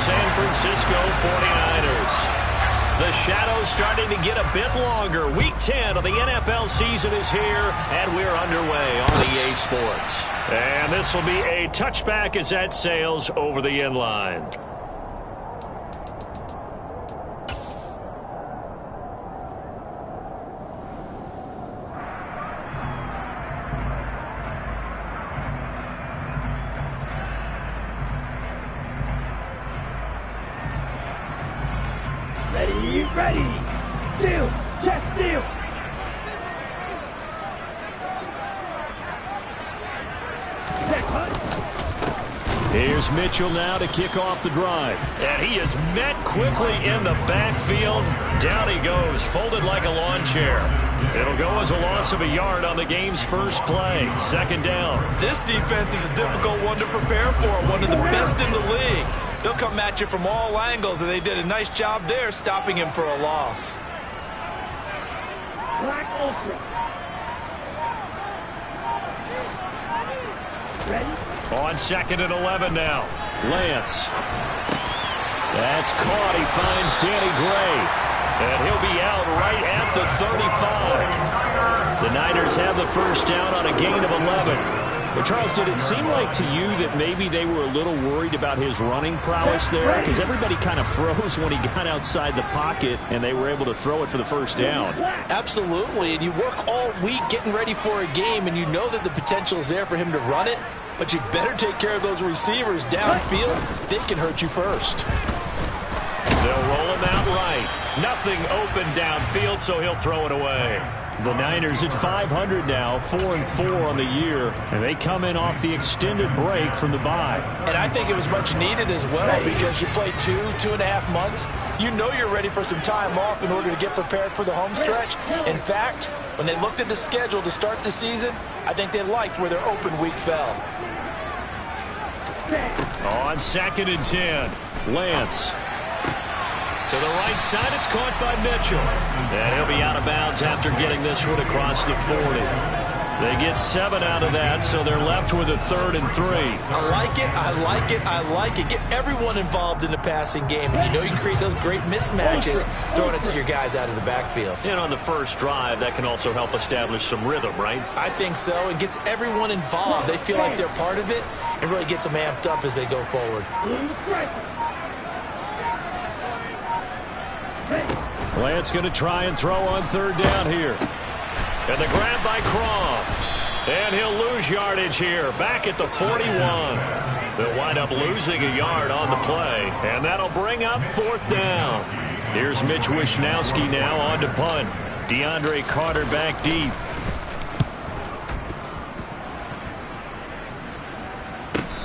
San Francisco 49ers. The shadow's starting to get a bit longer. Week 10 of the NFL season is here, and we're underway on EA Sports. And this will be a touchback as that sails over the end line. Ready. Steal. Chest steal. Here's Mitchell now to kick off the drive. And he is met quickly in the backfield. Down he goes, folded like a lawn chair. It'll go as a loss of a yard on the game's first play. Second down. This defense is a difficult one to prepare for. One of the best in the league. They'll come at you from all angles, and they did a nice job there stopping him for a loss. Black Ultra. Ready? On second and 11 now. Lance. That's caught. He finds Danny Gray. And he'll be out right at the 35. The Niners have the first down on a gain of 11. Well, Charles, did it seem like to you that maybe they were a little worried about his running prowess there? Because everybody kind of froze when he got outside the pocket, and they were able to throw it for the first down. Absolutely, and you work all week getting ready for a game, and you know that the potential is there for him to run it, but you better take care of those receivers downfield. They can hurt you first. They'll roll him out right. Nothing open downfield, so he'll throw it away. The Niners at 500 now, 4-4 on the year, and they come in off the extended break from the bye. And I think it was much needed as well because you play 2.5 months. You know you're ready for some time off in order to get prepared for the home stretch. In fact, when they looked at the schedule to start the season, I think they liked where their open week fell. On second and 10, Lance. To the right side, it's caught by Mitchell. And he'll be out of bounds after getting this one across the 40. They get 7 out of that, so they're left with a 3rd and 3. I like it. Get everyone involved in the passing game. And you know you can create those great mismatches throwing it to your guys out of the backfield. And on the first drive, that can also help establish some rhythm, right? I think so. It gets everyone involved. They feel like they're part of it and really gets them amped up as they go forward. Lance going to try and throw on 3rd down here. And the grab by Croft. And he'll lose yardage here. Back at the 41. They'll wind up losing a yard on the play. And that'll bring up 4th down. Here's Mitch Wishnowski now on to punt. DeAndre Carter back deep.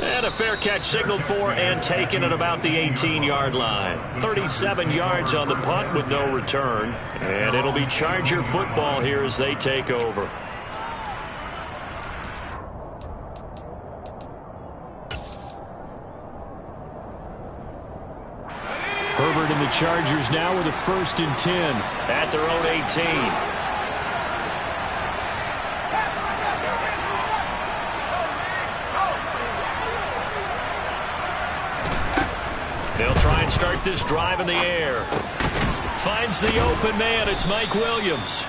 And a fair catch signaled for and taken at about the 18-yard line. 37 yards on the punt with no return. And it'll be Charger football here as they take over. Herbert and the Chargers now with a 1st and 10 at their own 18. They'll try and start this drive in the air. Finds the open man. It's Mike Williams.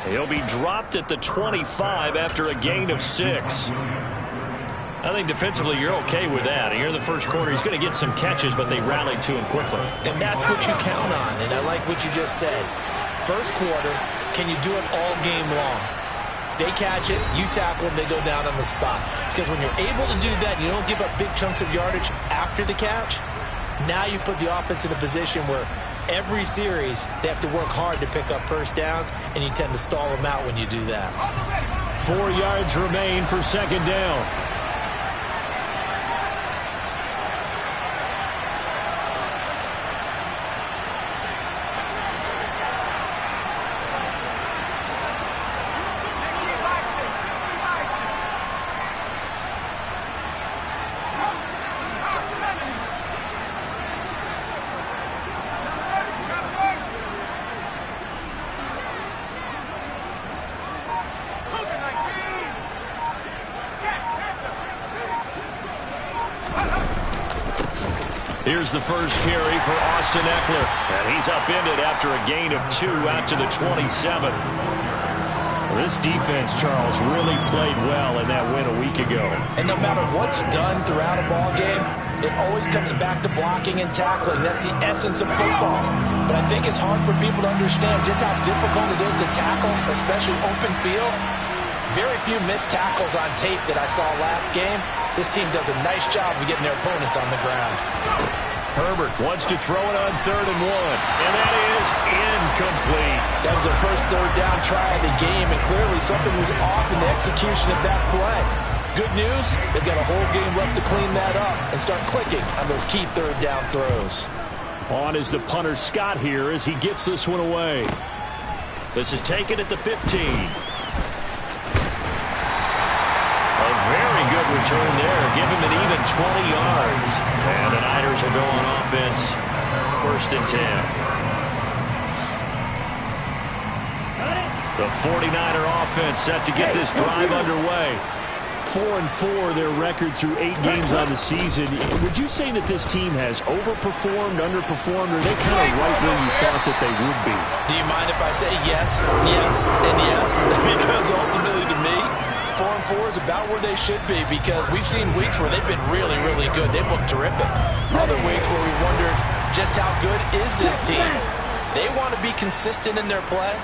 He'll be dropped at the 25 after a gain of 6. I think defensively you're okay with that. Here in the first quarter, he's going to get some catches, but they rallied to him quickly. And that's what you count on, and I like what you just said. First quarter, can you do it all game long? They catch it, you tackle them, they go down on the spot. Because when you're able to do that, you don't give up big chunks of yardage after the catch. Now you put the offense in a position where every series they have to work hard to pick up first downs, and you tend to stall them out when you do that. 4 yards remain for 2nd down. Here's the first carry for Austin Ekeler. And he's upended after a gain of 2 out to the 27. This defense, Charles, really played well in that win a week ago. And no matter what's done throughout a ball game, it always comes back to blocking and tackling. That's the essence of football. But I think it's hard for people to understand just how difficult it is to tackle, especially open field. Very few missed tackles on tape that I saw last game. This team does a nice job of getting their opponents on the ground. Herbert wants to throw it on 3rd and 1. And that is incomplete. That was their first 3rd down try of the game, and clearly something was off in the execution of that play. Good news, they've got a whole game left to clean that up and start clicking on those key 3rd down throws. On is the punter Scott here as he gets this one away. This is taken at the 15. A very good return there. Give him an even 20 yards. And the Niners will go on offense. 1st and 10. The 49er offense set to get this drive underway. 4-4 their record through 8 games on the season. Would you say that this team has overperformed, underperformed, or are they kind of right where you thought that they would be? Do you mind if I say yes, yes, and yes? Because ultimately to me, 4-4 is about where they should be, because we've seen weeks where they've been really, really good. They've looked terrific. Other weeks where we wondered just how good is this team. They want to be consistent in their play,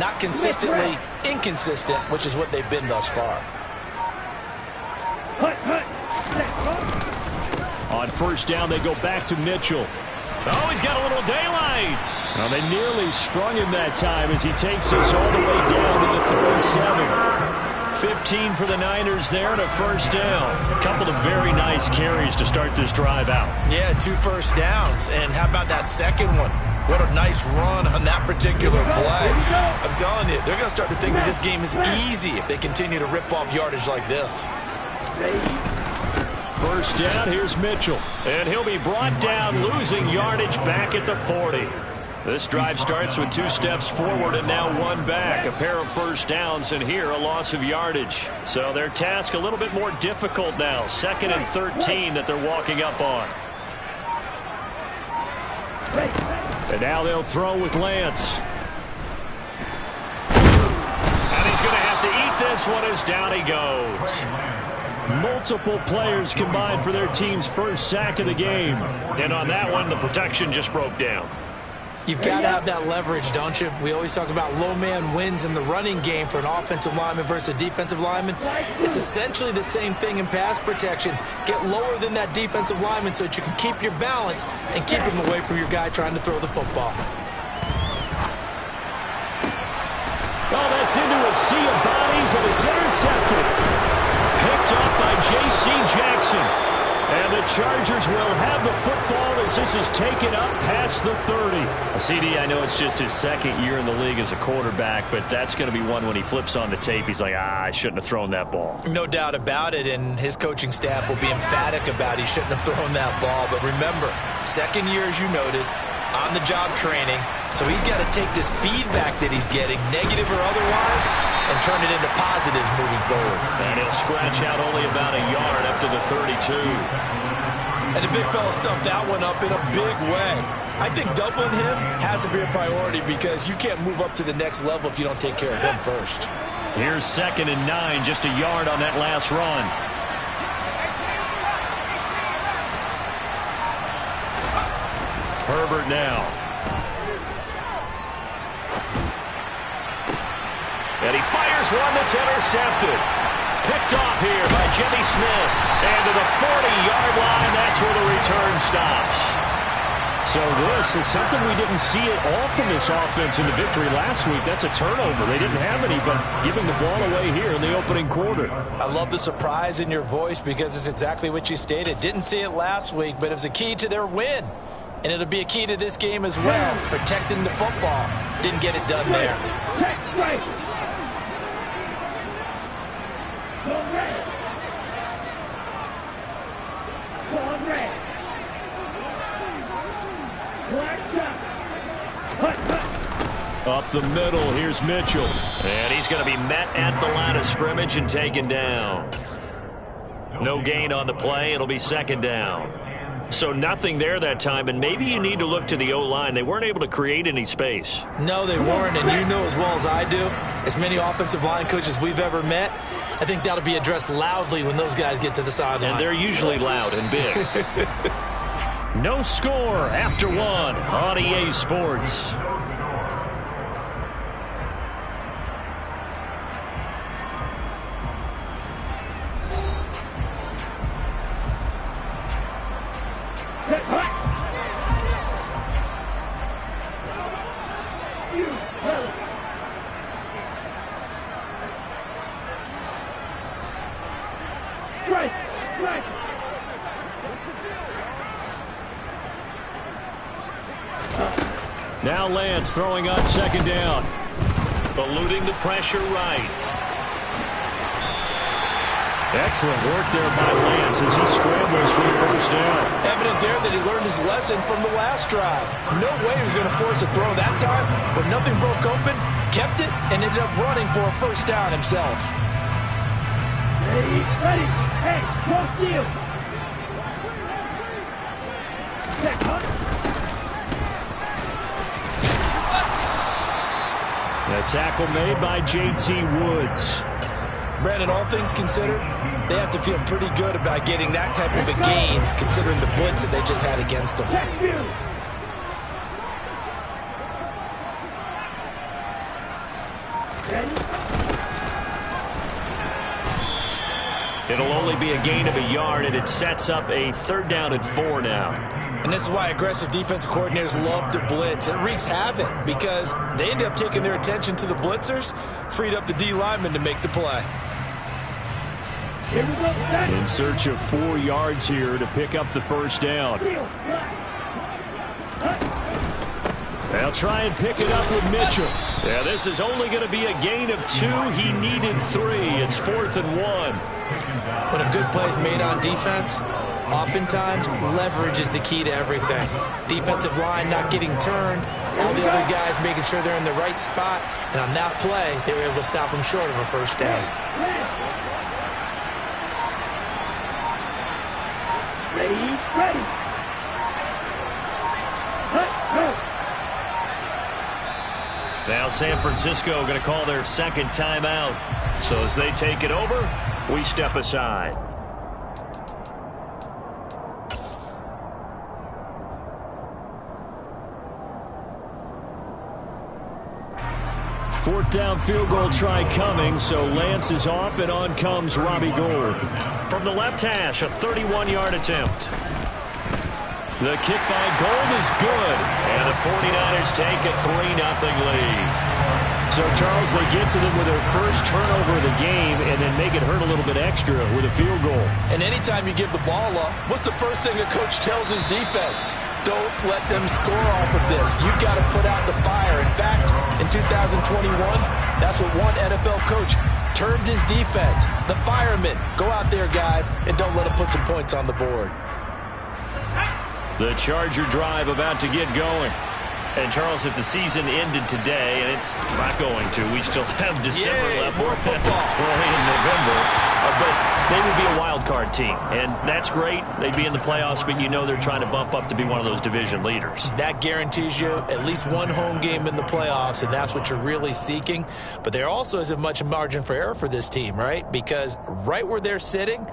not consistently inconsistent, which is what they've been thus far. On 1st down, they go back to Mitchell. Oh, he's got a little daylight. Well, they nearly sprung him that time as he takes us all the way down to the 37. 15 for the Niners there and a 1st down. A couple of very nice carries to start this drive out. Yeah, 2 1st downs. And how about that second one? What a nice run on that particular play. I'm telling you, they're going to start to think that this game is easy if they continue to rip off yardage like this. 1st down, here's Mitchell. And he'll be brought down, losing yardage back at the 40. This drive starts with 2 steps forward and now 1 back. A pair of 1st downs, and here a loss of yardage. So their task a little bit more difficult now. 2nd and 13 that they're walking up on. And now they'll throw with Lance. And he's going to have to eat this one as down he goes. Multiple players combined for their team's 1st sack of the game. And on that one, the protection just broke down. You've got to have that leverage, don't you? We always talk about low man wins in the running game for an offensive lineman versus a defensive lineman. It's essentially the same thing in pass protection. Get lower than that defensive lineman so that you can keep your balance and keep him away from your guy trying to throw the football. Oh, that's into a sea of bodies, and it's intercepted. Picked up by J.C. Jackson. And the Chargers will have the football as this is taken up past the 30. CD, I know it's just his 2nd year in the league as a quarterback, but that's going to be one when he flips on the tape, he's like, I shouldn't have thrown that ball. No doubt about it, and his coaching staff will be emphatic about he shouldn't have thrown that ball. But remember, 2nd year, as you noted, on-the-job training, so he's got to take this feedback that he's getting, negative or otherwise, and turn it into positives moving forward. And he'll scratch out only about a yard up to the 32. And the big fella stuffed that one up in a big way. I think doubling him has to be a priority because you can't move up to the next level if you don't take care of him first. Here's 2nd and 9, just a yard on that last run. Herbert now. And he fires one that's intercepted. Picked off here by Jimmy Smith. And to the 40-yard line, that's where the return stops. So this is something we didn't see it often, this offense, in the victory last week. That's a turnover. They didn't have any, but giving the ball away here in the opening quarter. I love the surprise in your voice because it's exactly what you stated. Didn't see it last week, but it was a key to their win. And it'll be a key to this game as well, protecting the football. Didn't get it done there. Up the middle, here's Mitchell. And he's going to be met at the line of scrimmage and taken down. No gain on the play, it'll be 2nd down. So nothing there that time, and maybe you need to look to the O-line. They weren't able to create any space. No, they weren't, and you know as well as I do, as many offensive line coaches we've ever met, I think that'll be addressed loudly when those guys get to the sideline. And they're usually loud and big. No score after one on EA Sports. Now Lance throwing on second down. Eluding the pressure right. Excellent work there by Lance as he scrambles for the first down. Evident there that he learned his lesson from the last drive. No way he was going to force a throw that time, but nothing broke open, kept it, and ended up running for a first down himself. Ready. Hey, no steal. A tackle made by J.T. Woods. Brandon, all things considered, they have to feel pretty good about getting that type of a gain considering the blitz that they just had against them. It'll only be a gain of a yard, and it sets up a 3rd down and 4 now. And this is why aggressive defensive coordinators love to blitz. It wreaks havoc because they end up taking their attention to the blitzers, freed up the D lineman to make the play. In search of 4 yards here to pick up the first down. They'll try and pick it up with Mitchell. Yeah, this is only going to be a gain of 2. He needed 3. It's 4th and 1. When a good play is made on defense, oftentimes leverage is the key to everything. Defensive line not getting turned, all the other guys making sure they're in the right spot, and on that play, they were able to stop them short of a first down. Ready. Now San Francisco going to call their second timeout. So as they take it over, we step aside. Fourth down field goal try coming, so Lance is off, and on comes Robbie Gould. From the left hash, a 31-yard attempt. The kick by Gould is good, and the 49ers take a 3-0 lead. So, Charles, they get to them with their first turnover of the game and then make it hurt a little bit extra with a field goal. And anytime you give the ball up, what's the first thing a coach tells his defense? Don't let them score off of this. You've got to put out the fire. In fact, in 2021, that's what one NFL coach termed his defense. The firemen. Go out there, guys, and don't let them put some points on the board. The Charger drive about to get going. And, Charles, if the season ended today, and it's not going to, we still have December left. More football. We're only in November. But they would be a wild card team. And that's great. They'd be in the playoffs, but you know they're trying to bump up to be one of those division leaders. That guarantees you at least one home game in the playoffs, and that's what you're really seeking. But there also isn't much margin for error for this team, right? Because right where they're sitting,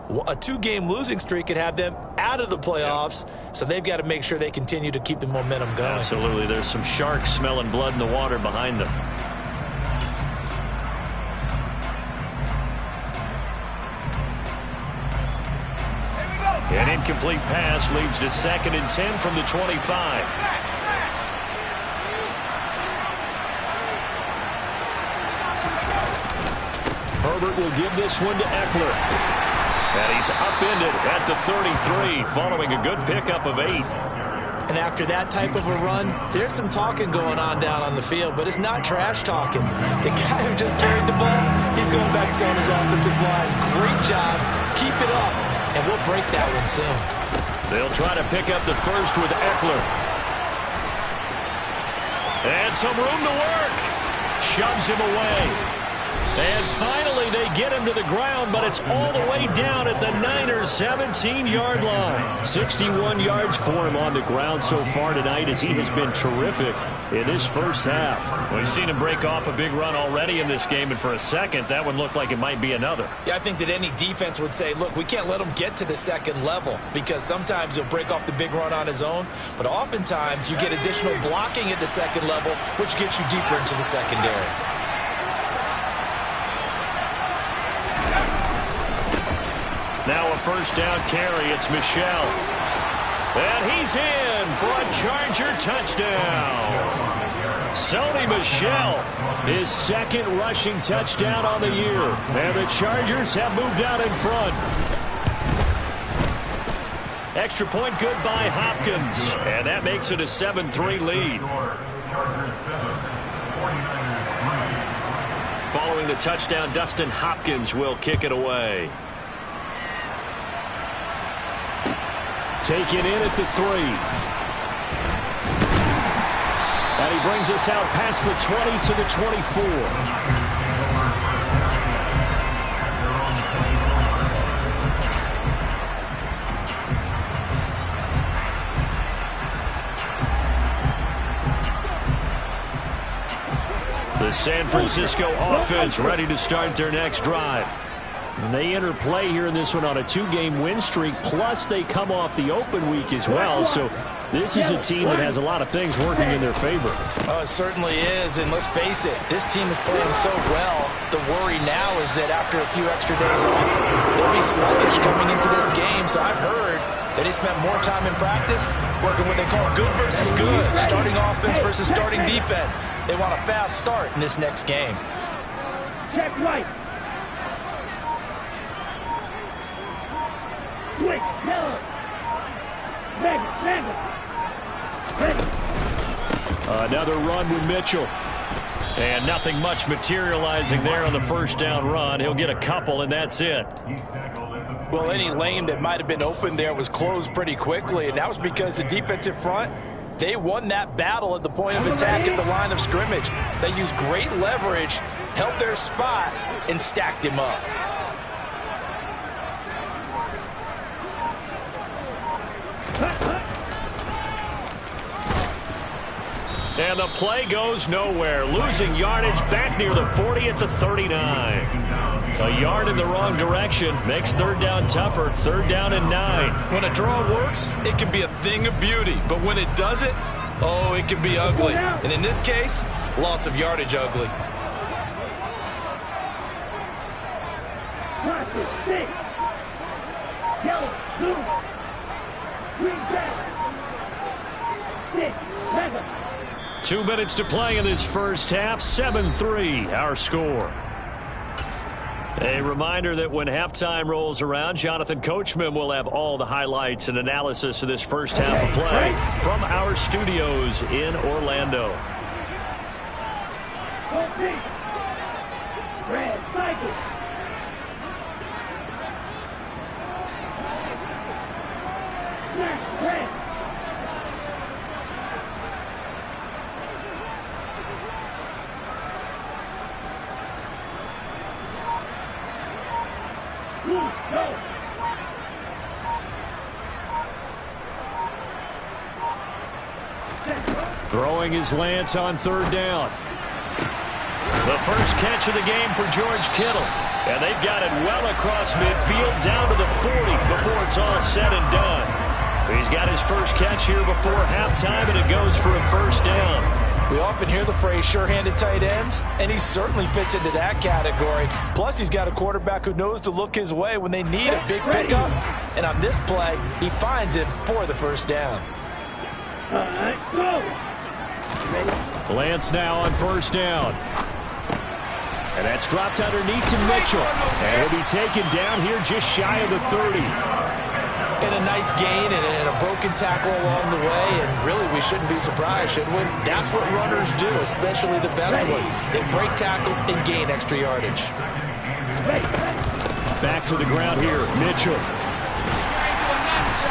a 2-game losing streak could have them out of the playoffs, so they've got to make sure they continue to keep the momentum going. Absolutely. There's some sharks smelling blood in the water behind them. An incomplete pass leads to 2nd and 10 from the 25. Herbert will give this one to Eckler. And he's upended at the 33 following a good pickup of 8. And after that type of a run, there's some talking going on down on the field, but it's not trash talking. The guy who just carried the ball, he's going back to his offensive line. Great job. Keep it up. And we'll break that one soon. They'll try to pick up the first with Eckler. And some room to work. Shoves him away. And finally, they get him to the ground, but it's all the way down at the Niners' 17-yard line. 61 yards for him on the ground so far tonight, as he has been terrific in this first half. We've seen him break off a big run already in this game, and for a second, that one looked like it might be another. Yeah, I think that any defense would say, look, we can't let him get to the second level, because sometimes he'll break off the big run on his own, but oftentimes you get additional blocking at the second level, which gets you deeper into the secondary. Now a first down carry. It's Michel. And he's in for a Charger touchdown. Sony Michel, his second rushing touchdown on the year. And the Chargers have moved out in front. Extra point good by Hopkins. And that makes it a 7-3 lead. Following the touchdown, Dustin Hopkins will kick it away. Taken in at the 3. And he brings us out past the 20 to the 24. The San Francisco offense ready to start their next drive. And they enter play here in this one on a 2-game win streak, plus they come off the open week as well. So this is a team that has a lot of things working in their favor. Oh, it certainly is, and let's face it, this team is playing so well. The worry now is that after a few extra days off, they'll be sluggish coming into this game. So I've heard that they spent more time in practice working what they call good versus good, starting offense versus starting defense. They want a fast start in this next game. Check right. Quick, yellow. Ready. Another run with Mitchell. And nothing much materializing there on the first down run. He'll get a couple, and that's it. Well, any lane that might have been open there was closed pretty quickly, and that was because the defensive front, they won that battle at the point of attack at the line of scrimmage. They used great leverage, held their spot, and stacked him up. And the play goes nowhere. Losing yardage back near the 40 at the 39. A yard in the wrong direction makes third down tougher. Third down and 9. When a draw works, it can be a thing of beauty. But when it doesn't, oh, it can be ugly. And in this case, loss of yardage ugly. Six. Yellow, blue. Green, red. 6, 7. 2 minutes to play in this first half. 7-3 our score. A reminder that when halftime rolls around, Jonathan Coachman will have all the highlights and analysis of this first half of play from our studios in Orlando. Red, cycle. Red. Throwing his Lance on third down. The first catch of the game for George Kittle. And they've got it well across midfield down to the 40 before it's all said and done. He's got his first catch here before halftime, and it goes for a first down. We often hear the phrase sure-handed tight ends, and he certainly fits into that category. Plus, he's got a quarterback who knows to look his way when they need a big pickup. And on this play, he finds it for the first down. Go. Lance now on first down. And that's dropped underneath to Mitchell. And he'll be taken down here just shy of the 30. And a nice gain and a broken tackle along the way, and really we shouldn't be surprised, should we? That's what runners do, especially the best ones. They break tackles and gain extra yardage. Back to the ground here, Mitchell.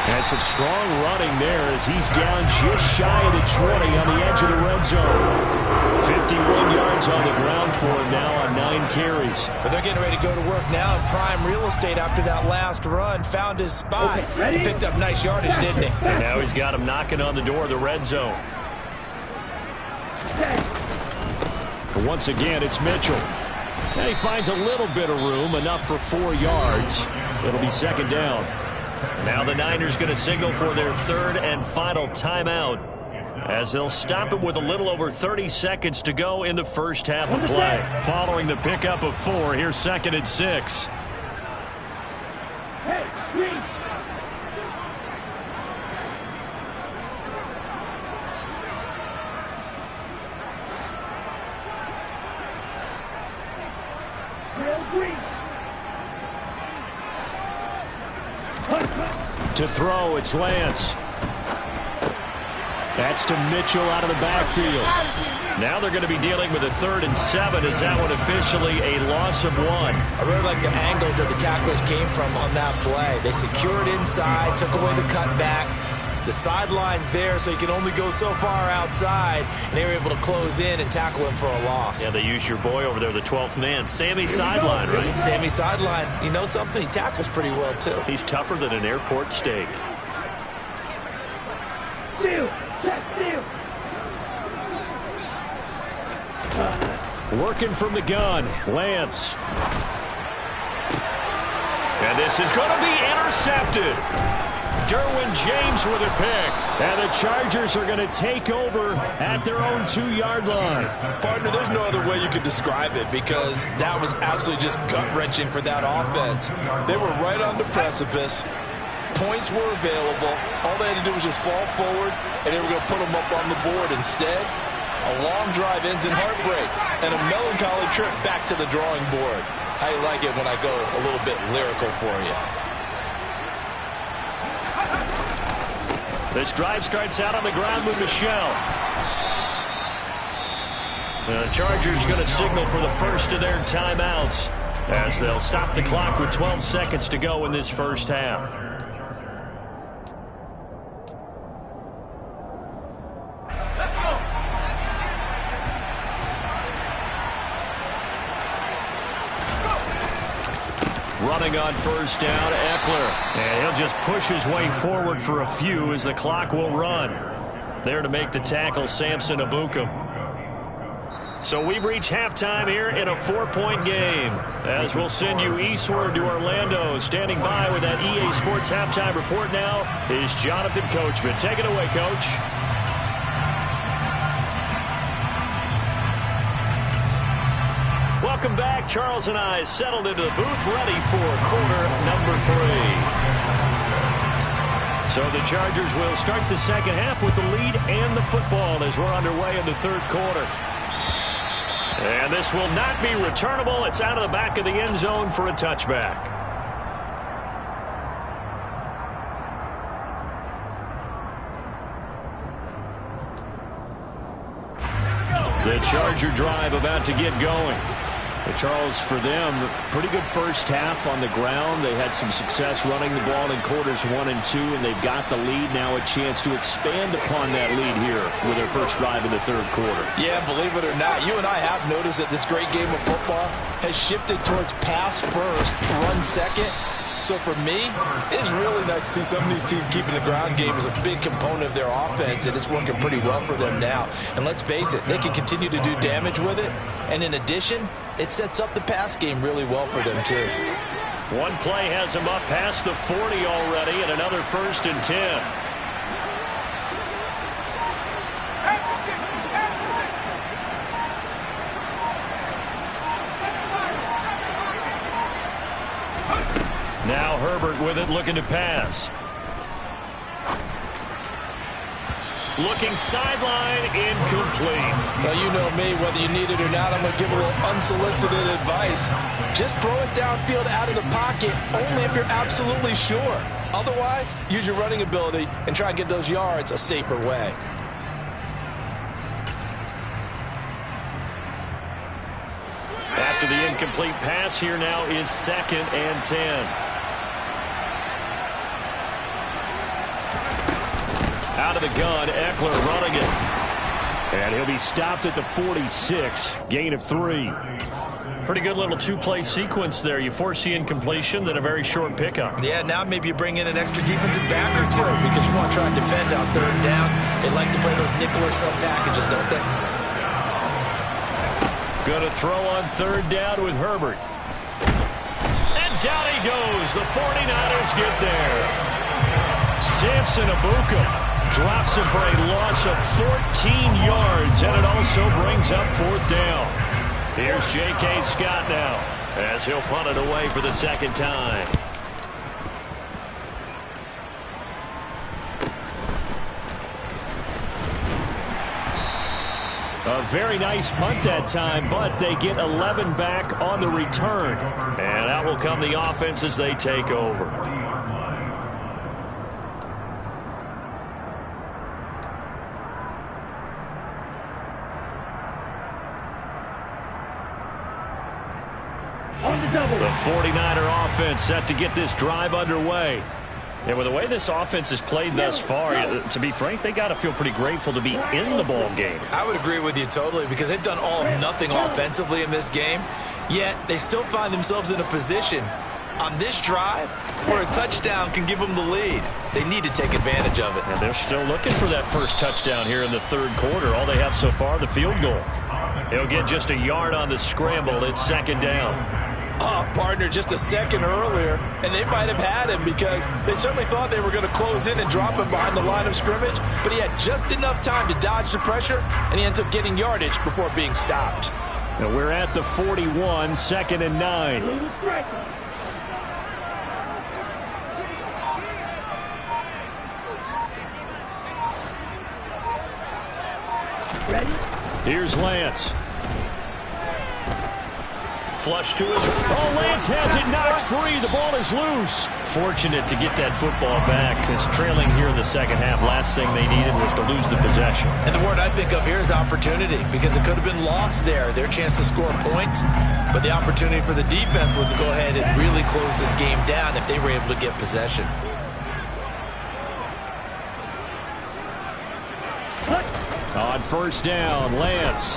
And some strong running there as he's down just shy of the 20 on the edge of the red zone. 51 yards on the ground for him now on 9 carries. But they're getting ready to go to work now in prime real estate after that last run. Found his spot. Okay, He picked up nice yardage, didn't he? And now he's got him knocking on the door of the red zone. But once again, it's Mitchell. And he finds a little bit of room, enough for 4 yards. It'll be second down. Now the Niners going to signal for their third and final timeout as they'll stop it with a little over 30 seconds to go in the first half of play. Following the pickup of 4, here's 2nd and 6. Hey, green. Real green. To throw, it's Lance. That's to Mitchell out of the backfield. Now they're going to be dealing with a 3rd and 7. Is that one officially a loss of 1? I really like the angles that the tacklers came from on that play. They secured inside, took away the cutback. The sideline's there, so you can only go so far outside, and they were able to close in and tackle him for a loss. Yeah, they used your boy over there, the 12th man. Sammy Sideline, right? Sammy Sideline. You know something? He tackles pretty well, too. He's tougher than an airport steak. Steal. Check steal. Working from the gun, Lance. And this is going to be intercepted. Derwin James with a pick. And the Chargers are going to take over at their own 2-yard line. Partner, there's no other way you could describe it because that was absolutely just gut-wrenching for that offense. They were right on the precipice. Points were available. All they had to do was just fall forward, and they were going to put them up on the board. Instead, a long drive ends in heartbreak and a melancholy trip back to the drawing board. How you like it when I go a little bit lyrical for you? This drive starts out on the ground with Michel. The Chargers going to signal for the first of their timeouts as they'll stop the clock with 12 seconds to go in this first half. Running on first down, Eckler. And he'll just push his way forward for a few as the clock will run. There to make the tackle, Samson Ebukam. So we've reached halftime here in a 4-point game. As we'll send you eastward to Orlando. Standing by with that EA Sports halftime report now is Jonathan Coachman. Take it away, Coach. Welcome back. Charles and I settled into the booth, ready for quarter number 3. So the Chargers will start the second half with the lead and the football as we're underway in the third quarter. And this will not be returnable. It's out of the back of the end zone for a touchback. The Charger drive about to get going. But Charles, for them, pretty good first half on the ground. They had some success running the ball in quarters 1 and 2, and they've got the lead. Now a chance to expand upon that lead here with their first drive in the third quarter. Yeah, believe it or not, you and I have noticed that this great game of football has shifted towards pass first, run second. So for me, it's really nice to see some of these teams keeping the ground game as a big component of their offense, and it's working pretty well for them now. And let's face it, they can continue to do damage with it. And in addition, it sets up the pass game really well for them too. One play has them up past the 40 already, and another 1st and 10. Now Herbert with it, looking to pass. Looking sideline, incomplete. Now, you know me, whether you need it or not, I'm going to give a little unsolicited advice. Just throw it downfield out of the pocket, only if you're absolutely sure. Otherwise, use your running ability and try and get those yards a safer way. After the incomplete pass, here now is 2nd and 10. Out of the gun, Eckler running it. And he'll be stopped at the 46. Gain of 3. Pretty good little two-play sequence there. You force the incompletion, then a very short pickup. Yeah, now maybe you bring in an extra defensive back or two because you want to try and defend on 3rd down. They like to play those nickel or sub packages, don't they? Going to throw on 3rd down with Herbert. And down he goes. The 49ers get there. Samson Abuka drops him for a loss of 14 yards, and it also brings up 4th down. Here's J.K. Scott now as he'll punt it away for the 2nd time. A very nice punt that time, but they get 11 back on the return. And out will come the offense as they take over. The 49er offense set to get this drive underway. And with the way this offense has played thus far, to be frank, they got to feel pretty grateful to be in the ball game. I would agree with you totally because they've done all or nothing offensively in this game, yet they still find themselves in a position on this drive where a touchdown can give them the lead. They need to take advantage of it. And they're still looking for that first touchdown here in the 3rd quarter. All they have so far, the field goal. He'll get just a yard on the scramble. It's 2nd down. Oh, partner, just a second earlier, and they might have had him because they certainly thought they were going to close in and drop him behind the line of scrimmage, but he had just enough time to dodge the pressure, and he ends up getting yardage before being stopped. Now we're at the 41, 2nd and 9. Ready? Here's Lance. Flush to his... Oh, Lance has it knocked free. The ball is loose. Fortunate to get that football back because trailing here in the 2nd half, last thing they needed was to lose the possession. And the word I think of here is opportunity because it could have been lost there, their chance to score points. But the opportunity for the defense was to go ahead and really close this game down if they were able to get possession. On 1st down, Lance.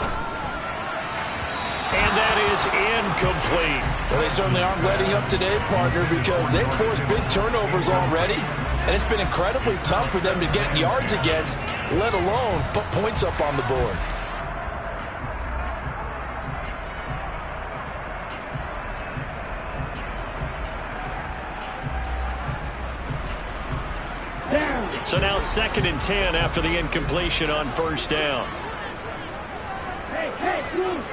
And that is incomplete. Well, they certainly aren't letting up today, partner, because they've forced big turnovers already, and it's been incredibly tough for them to get yards against, let alone put points up on the board. So now 2nd and 10 after the incompletion on 1st down. Hey, Cruz!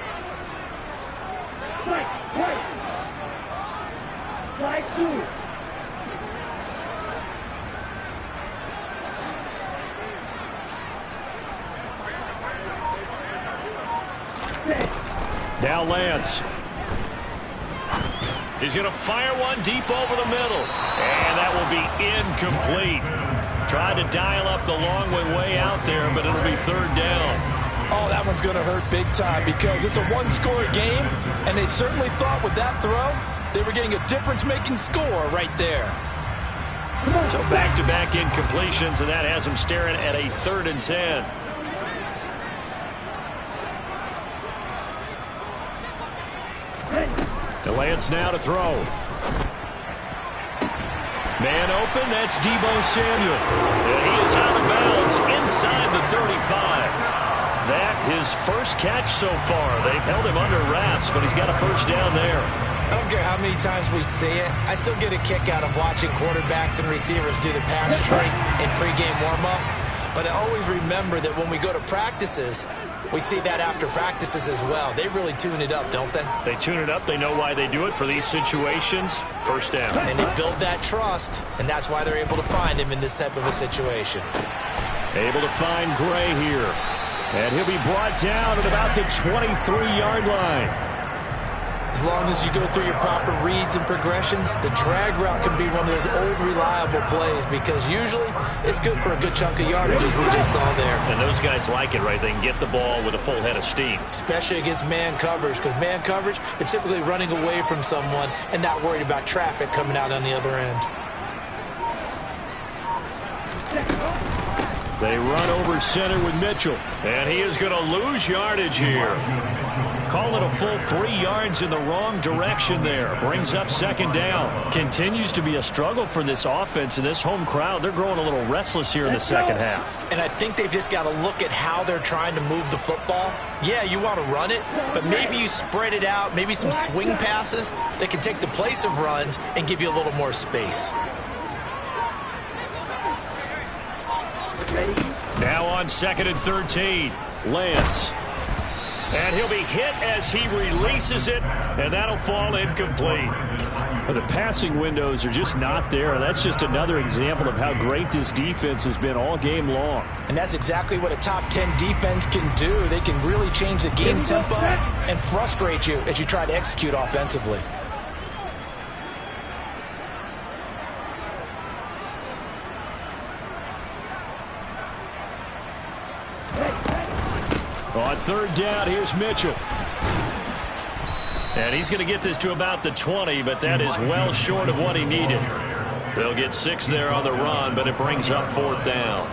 Slide 2. Now Lance. He's going to fire one deep over the middle. And that will be incomplete. Tried to dial up the long way out there, but it'll be 3rd down. Oh, that one's going to hurt big time because it's a one-score game, and they certainly thought with that throw, they were getting a difference-making score right there. So back-to-back incompletions, and that has them staring at a 3rd and 10. The Lance now to throw. Man open, that's Deebo Samuel. And he is out of bounds inside the 35. That his first catch so far. They've held him under wraps, but he's got a 1st down there. I don't care how many times we see it. I still get a kick out of watching quarterbacks and receivers do the pass trait in pregame warm-up. But I always remember that when we go to practices, we see that after practices as well. They really tune it up, don't they? They tune it up. They know why they do it for these situations. 1st down. And they build that trust, and that's why they're able to find him in this type of a situation. Able to find Gray here. And he'll be brought down at about the 23-yard line. As long as you go through your proper reads and progressions, the drag route can be one of those old reliable plays because usually it's good for a good chunk of yardage as we just saw there. And those guys like it, right? They can get the ball with a full head of steam. Especially against man coverage because man coverage, they're typically running away from someone and not worried about traffic coming out on the other end. They run over center with Mitchell. And he is going to lose yardage here. Call it a full 3 yards in the wrong direction there. Brings up second down. Continues to be a struggle for this offense and this home crowd. They're growing a little restless here in the second half. And I think they've just got to look at how they're trying to move the football. Yeah, you want to run it, but maybe you spread it out, maybe some swing passes that can take the place of runs and give you a little more space. Now on 2nd and 13, Lance. And he'll be hit as he releases it, and that'll fall incomplete. The passing windows are just not there. That's just another example of how great this defense has been all game long. And that's exactly what a top 10 defense can do. They can really change the game tempo and frustrate you as you try to execute offensively. On 3rd down, here's Mitchell. And he's going to get this to about the 20, but that is well short of what he needed. They'll get 6 there on the run, but it brings up 4th down.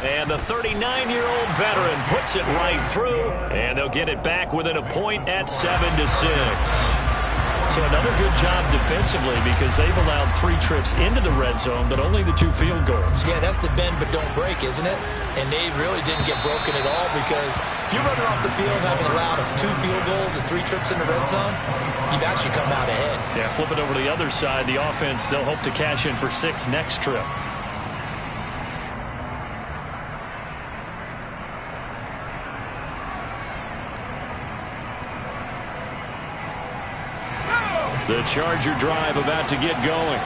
And the 39-year-old veteran puts it right through, and they'll get it back within a point at 7-6. So another good job defensively because they've allowed 3 trips into the red zone, but only the 2 field goals. Yeah, that's the bend but don't break, isn't it? And they really didn't get broken at all because if you're running off the field having allowed 2 field goals and 3 trips in the red zone, you've actually come out ahead. Yeah, flip it over to the other side. The offense, they'll hope to cash in for 6 next trip. The Charger drive about to get going.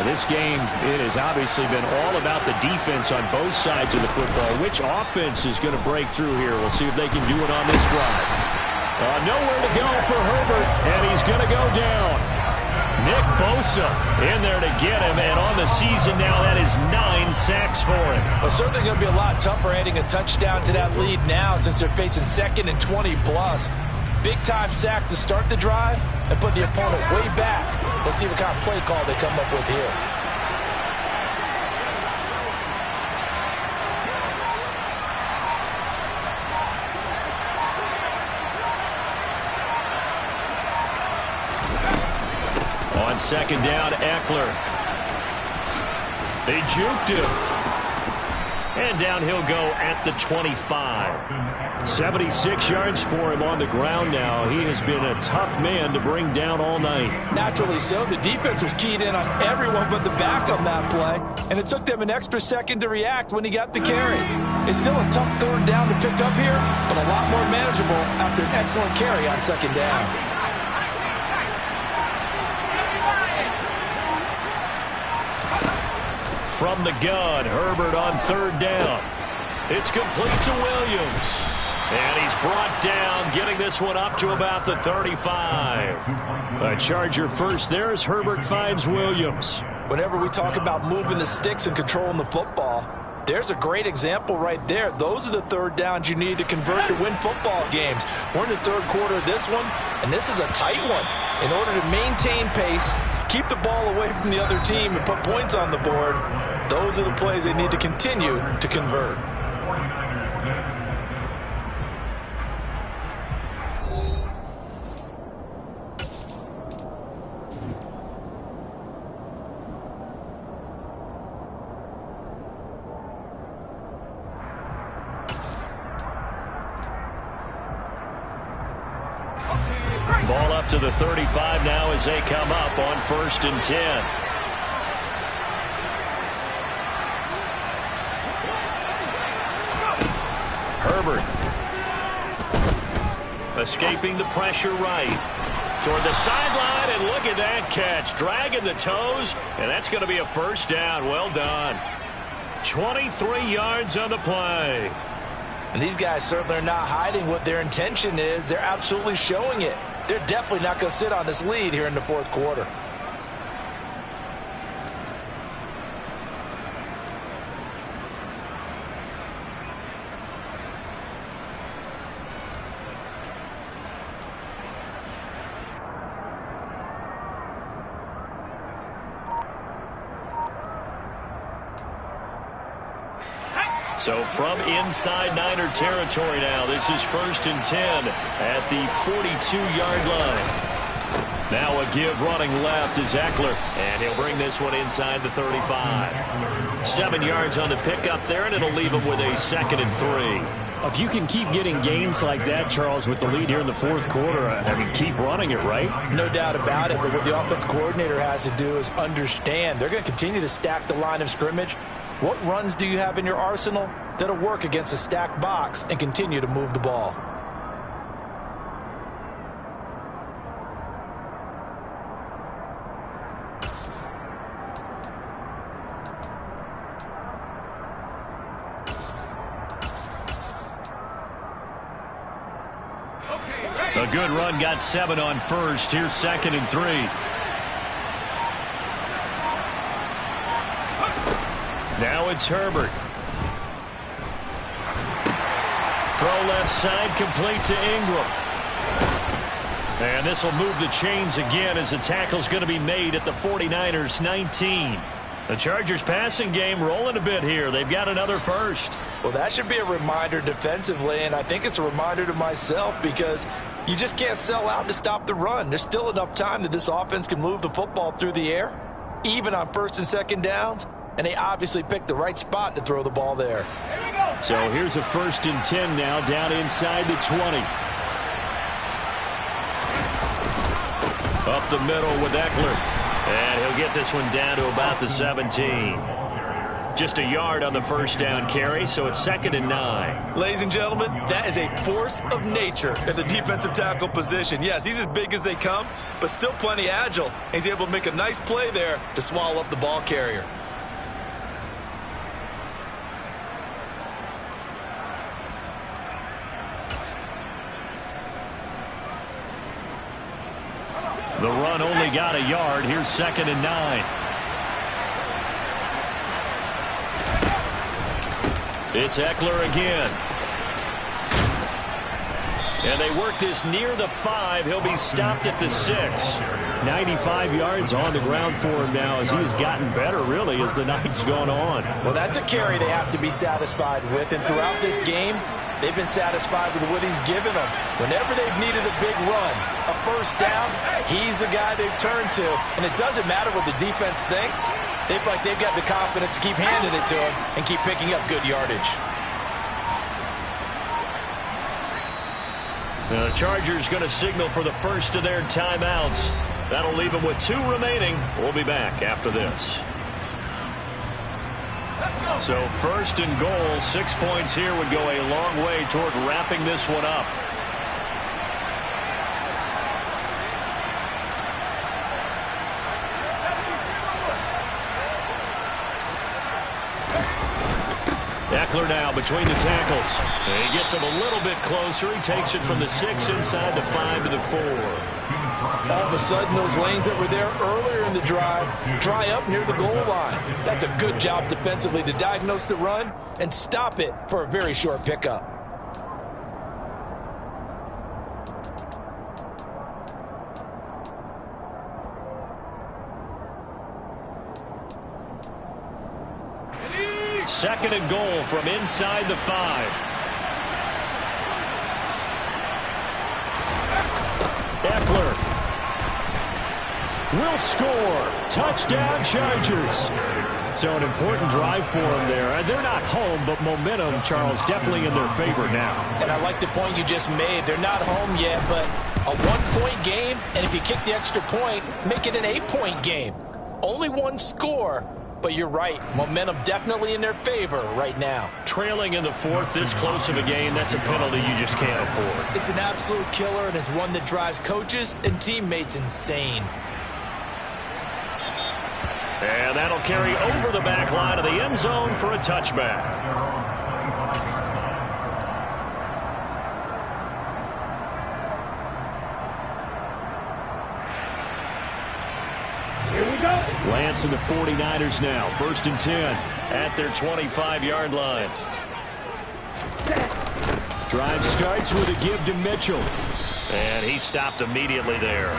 This game, it has obviously been all about the defense on both sides of the football. Which offense is going to break through here? We'll see if they can do it on this drive. Nowhere to go for Herbert, and he's going to go down. Nick Bosa in there to get him, and on the season now, that is 9 sacks for him. Well, certainly going to be a lot tougher adding a touchdown to that lead now since they're facing 2nd and 20 plus. Big-time sack to start the drive and put the opponent way back. Let's see what kind of play call they come up with here. On 2nd down, Eckler. They juked him. And down he'll go at the 25. 76 yards for him on the ground now. He has been a tough man to bring down all night. Naturally so. The defense was keyed in on everyone but the back on that play. And it took them an extra second to react when he got the carry. It's still a tough 3rd down to pick up here, but a lot more manageable after an excellent carry on 2nd down. From the gun, Herbert on 3rd down. It's complete to Williams. And he's brought down, getting this one up to about the 35. A Charger first there as Herbert finds Williams. Whenever we talk about moving the sticks and controlling the football, there's a great example right there. Those are the 3rd downs you need to convert to win football games. We're in the 3rd quarter of this one, and this is a tight one. In order to maintain pace, keep the ball away from the other team, and put points on the board, those are the plays they need to continue to convert. Ball up to the 35 now as they come up on 1st and 10. Herbert. Escaping the pressure right. Toward the sideline, and look at that catch. Dragging the toes, and that's going to be a 1st down. Well done. 23 yards on the play. And these guys certainly are not hiding what their intention is. They're absolutely showing it. They're definitely not going to sit on this lead here in the 4th quarter. So from inside Niner territory now, this is 1st and 10 at the 42-yard line. Now a give running left is Eckler, and he'll bring this one inside the 35. 7 yards on the pickup there, and it'll leave him with a 2nd and 3. If you can keep getting gains like that, Charles, with the lead here in the 4th quarter, I mean, keep running it, right? No doubt about it, but what the offense coordinator has to do is understand they're going to continue to stack the line of scrimmage. What runs do you have in your arsenal that'll work against a stacked box and continue to move the ball? A good run, got 7 on first. Here's 2nd and 3. Now it's Herbert. Throw left side, complete to Ingram. And this will move the chains again as the tackle's going to be made at the 49ers 19. The Chargers passing game rolling a bit here. They've got another first. Well, that should be a reminder defensively, and I think it's a reminder to myself because you just can't sell out to stop the run. There's still enough time that this offense can move the football through the air, even on 1st and 2nd downs, and they obviously picked the right spot to throw the ball there. So here's a 1st and 10 now down inside the 20. Up the middle with Eckler. And he'll get this one down to about the 17. Just a yard on the 1st down carry, so it's 2nd and 9. Ladies and gentlemen, that is a force of nature at the defensive tackle position. Yes, he's as big as they come, but still plenty agile. He's able to make a nice play there to swallow up the ball carrier. The run only got a yard. Here's 2nd and 9. It's Eckler again. And they work this near the 5. He'll be stopped at the 6. 95 yards on the ground for him now as he has gotten better, really, as the night's gone on. Well, that's a carry they have to be satisfied with. And throughout this game, they've been satisfied with what he's given them. Whenever they've needed a big run, a 1st down, he's the guy they've turned to. And it doesn't matter what the defense thinks. They feel like they've got the confidence to keep handing it to him and keep picking up good yardage. The Chargers going to signal for the first of their timeouts. That'll leave them with 2 remaining. We'll be back after this. So 1st and goal, 6 points here would go a long way toward wrapping this one up. Eckler now between the tackles. And he gets him a little bit closer. He takes it from the 6 inside the 5 to the 4. All of a sudden, those lanes that were there earlier in the drive dry up near the goal line. That's a good job defensively to diagnose the run and stop it for a very short pickup. Second and goal from inside the 5. Eckler will score. Touchdown, Chargers. So an important drive for them there. They're not home, but momentum, Charles, definitely in their favor now. And I like the point you just made. They're not home yet, but a 1-point game, and if you kick the extra point, make it an 8-point game. Only 1 score. But you're right, momentum definitely in their favor right now. Trailing in the 4th, this close of a game, that's a penalty you just can't afford. It's an absolute killer, and it's one that drives coaches and teammates insane. And that'll carry over the back line of the end zone for a touchback. Lance and the 49ers now. 1st and 10 at their 25-yard line. Drive starts with a give to Mitchell. And he stopped immediately there.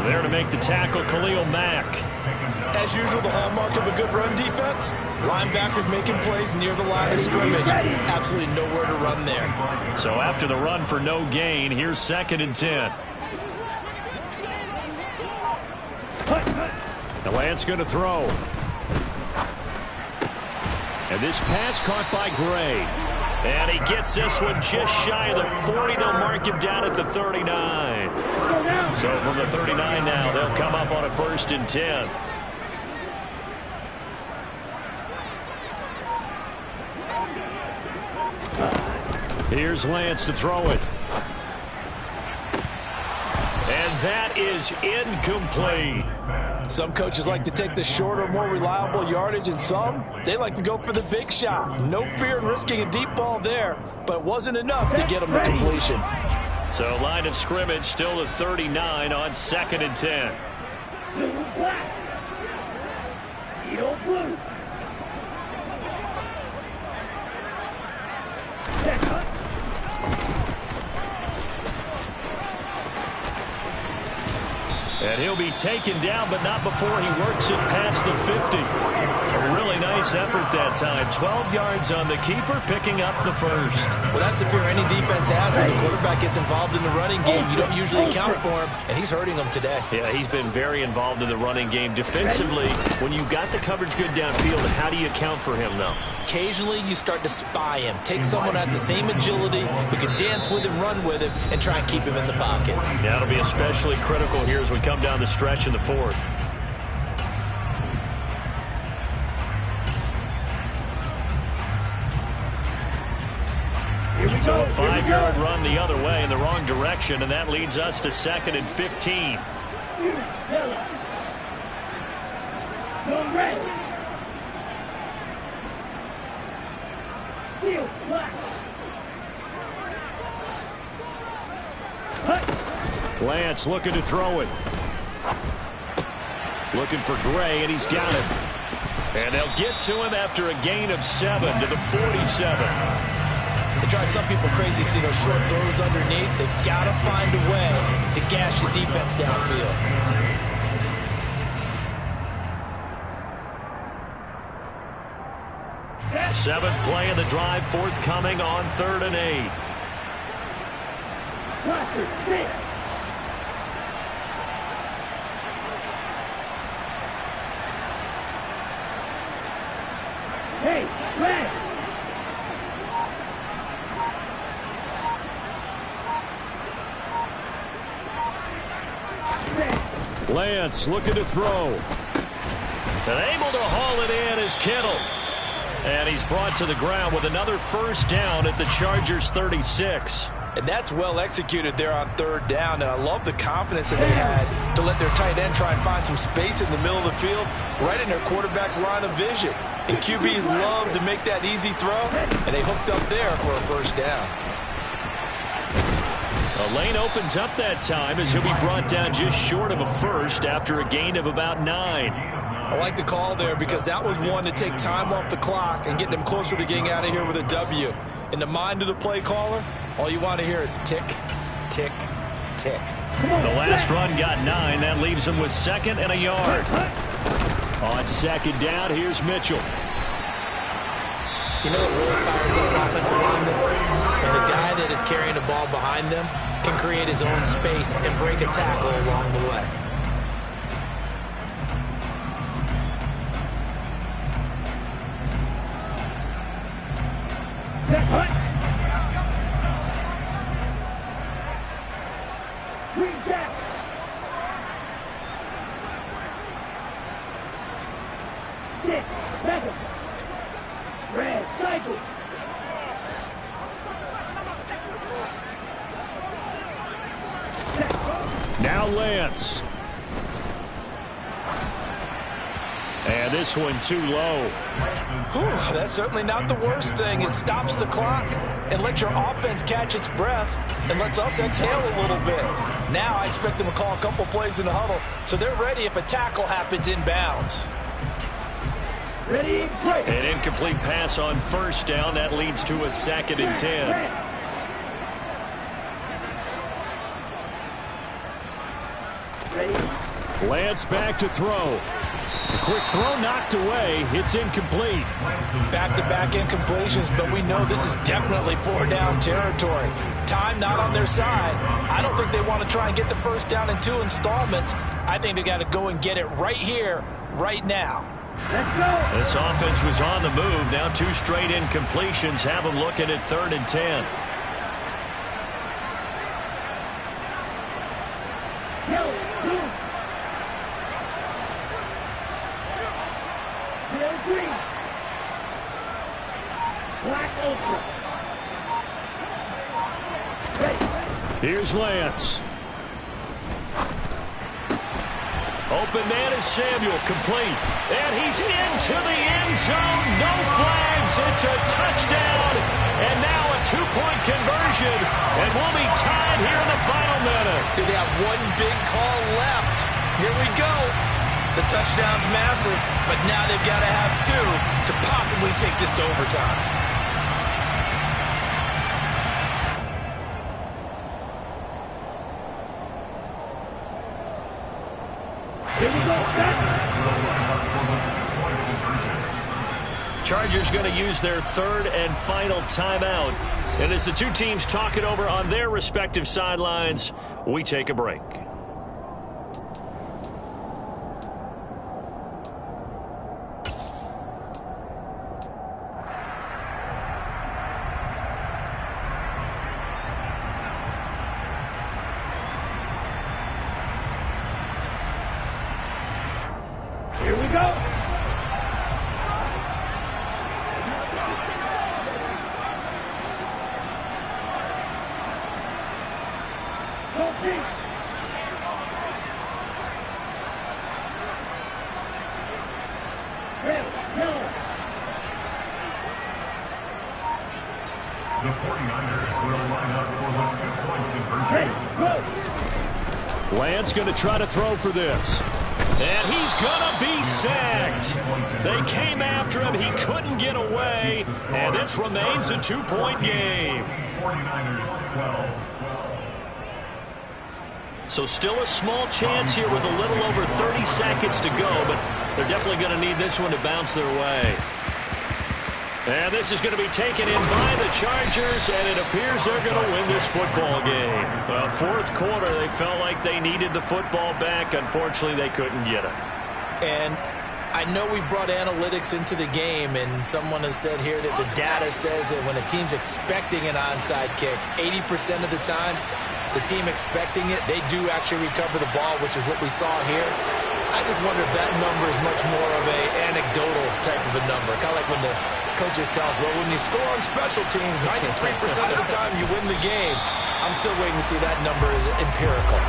There to make the tackle, Khalil Mack. As usual, the hallmark of a good run defense, linebackers making plays near the line of scrimmage. Absolutely nowhere to run there. So after the run for no gain, here's 2nd and 10. The Lance going to throw. And this pass caught by Gray. And he gets this one just shy of the 40. They'll mark him down at the 39. So from the 39 now, they'll come up on a 1st and 10. Here's Lance to throw it. And that is incomplete. Some coaches like to take the shorter, more reliable yardage, and some, they like to go for the big shot. No fear in risking a deep ball there, but it wasn't enough to get them to completion. So line of scrimmage still the 39 on 2nd and 10. Blue, black. Yellow, blue. Second. And he'll be taken down, but not before he works it past the 50. A really nice effort that time. 12 yards on the keeper, picking up the 1st. Well, that's the fear any defense has when the quarterback gets involved in the running game. You don't usually account for him, and he's hurting them today. Yeah, he's been very involved in the running game. Defensively, when you got the coverage good downfield, how do you account for him, though? Occasionally, you start to spy him. Take someone who has the same agility, who can dance with him, run with him, and try and keep him in the pocket. That'll be especially critical here as we come down the stretch in the 4th. So a 5-yard run the other way in the wrong direction, and that leads us to 2nd and 15. Yellow. No red. Steel, black. Lance looking to throw it. Looking for Gray, and he's got it. And they'll get to him after a gain of 7 to the 47. It drives some people crazy to see those short throws underneath. They've got to find a way to gash the defense downfield. Seventh play of the drive, forthcoming on 3rd and 8. Blacker, six. Hey, red. Lance looking to throw. And able to haul it in is Kittle. And he's brought to the ground with another 1st down at the Chargers 36. And that's well executed there on 3rd down. And I love the confidence that they had to let their tight end try and find some space in the middle of the field, right in their quarterback's line of vision. And QBs love to make that easy throw, and they hooked up there for a 1st down. A lane opens up that time as he'll be brought down just short of a 1st after a gain of about 9. I like the call there because that was one to take time off the clock and get them closer to getting out of here with a W. In the mind of the play caller, all you want to hear is tick, tick, tick. The last run got 9. That leaves him with 2nd and a yard. On 2nd down, here's Mitchell. You know what really fires up offensive linemen? When the guy that is carrying the ball behind them can create his own space and break a tackle along the way. Green jack. Six, seven. Red, cycle. Now Lance. And this one too low. Whew, that's certainly not the worst thing. It stops the clock and lets your offense catch its breath and lets us exhale a little bit. Now I expect them to call a couple plays in the huddle so they're ready if a tackle happens inbounds. Ready, break. An incomplete pass on 1st down. That leads to a 2nd and 10. Ready, Lance back to throw. A quick throw knocked away. It's incomplete. Back-to-back incompletions, but we know this is definitely 4-down territory. Time not on their side. I don't think they want to try and get the first down in 2 installments. I think they got to go and get it right here, right now. Let's go. This offense was on the move. Now 2 straight incompletions have them looking at 3rd and 10. Hill, move. Hill green. Black ultra. Ready. Here's Lance. Open man is Samuel, complete. And he's into the end zone. No flags. It's a touchdown. And now a 2-point conversion. And we'll be tied here in the final minute. They have 1 big call left. Here we go. The touchdown's massive, but now they've got to have 2 to possibly take this to overtime. Here we go. Chargers going to use their 3rd and final timeout. And as the 2 teams talk it over on their respective sidelines, we take a break. Here we go. Go deep. Red, yellow. The 49ers will line up for the 2-point conversion. Ready, go. Lance going to try to throw for this. And he's going to be sacked. They came after him. He couldn't get away. And this remains a 2-point game. 49ers 12. So still a small chance here with a little over 30 seconds to go, but they're definitely going to need this one to bounce their way. And this is going to be taken in by the Chargers, and it appears they're going to win this football game. Well, 4th quarter, they felt like they needed the football back. Unfortunately, they couldn't get it. And I know we brought analytics into the game, and someone has said here that the data says that when a team's expecting an onside kick, 80% of the time, the team expecting it, they do actually recover the ball, which is what we saw here. I just wonder if that number is much more of a anecdotal type of a number. Kind of like when the coaches tell us, well, when you score on special teams, 93% of the time you win the game. I'm still waiting to see that number is empirical.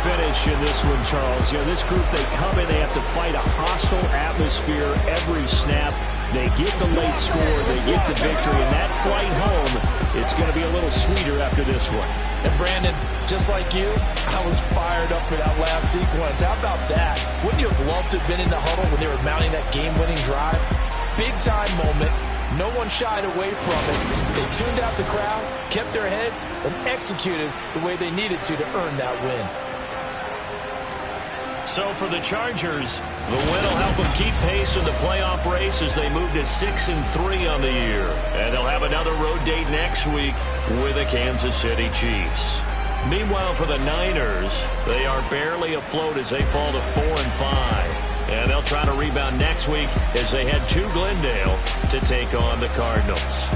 Finish in this one, Charles. You know, this group, they come in, they have to fight a hostile atmosphere every snap. They get the late score, they get the victory, and that flight home, it's going to be a little sweeter after this one. And Brandon, just like you, I was fired up for that last sequence. How about that? Wouldn't you have loved to have been in the huddle when they were mounting that game-winning drive? Big-time moment. No one shied away from it. They tuned out the crowd, kept their heads, and executed the way they needed to earn that win. So for the Chargers, the win will help them keep pace in the playoff race as they move to 6-3 on the year. And they'll have another road date next week with the Kansas City Chiefs. Meanwhile, for the Niners, they are barely afloat as they fall to 4-5. And they'll try to rebound next week as they head to Glendale to take on the Cardinals.